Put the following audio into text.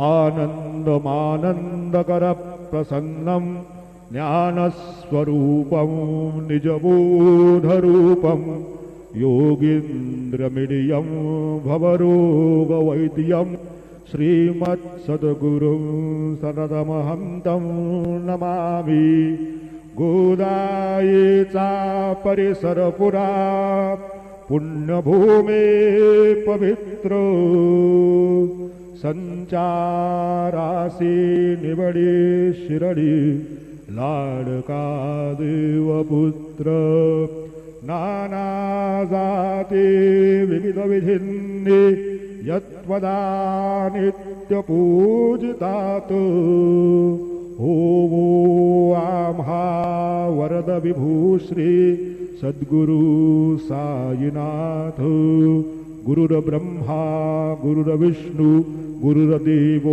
आनन्दमानन्दकरप्रसन्नं ज्ञानस्वरूपं निजबोधरूपं योगीन्द्रमिडियं भवरोगवैद्यं श्रीमत्सद्गुरुं सततमहं तं नमामि। गोदायेचा परिसरपुरा पुण्यभूमे पवित्र संचारासी निवडी शिरडी लाडका देवपुत्र नाना जाती विविध विधिन्नी यत्वदा नित्यपूजितात ओवो आम्हा वरद विभूश्री सद्गुरु साईनाथ गुरुर्ब्रह्मा गुरुर्विष्णु गुरुर्देवो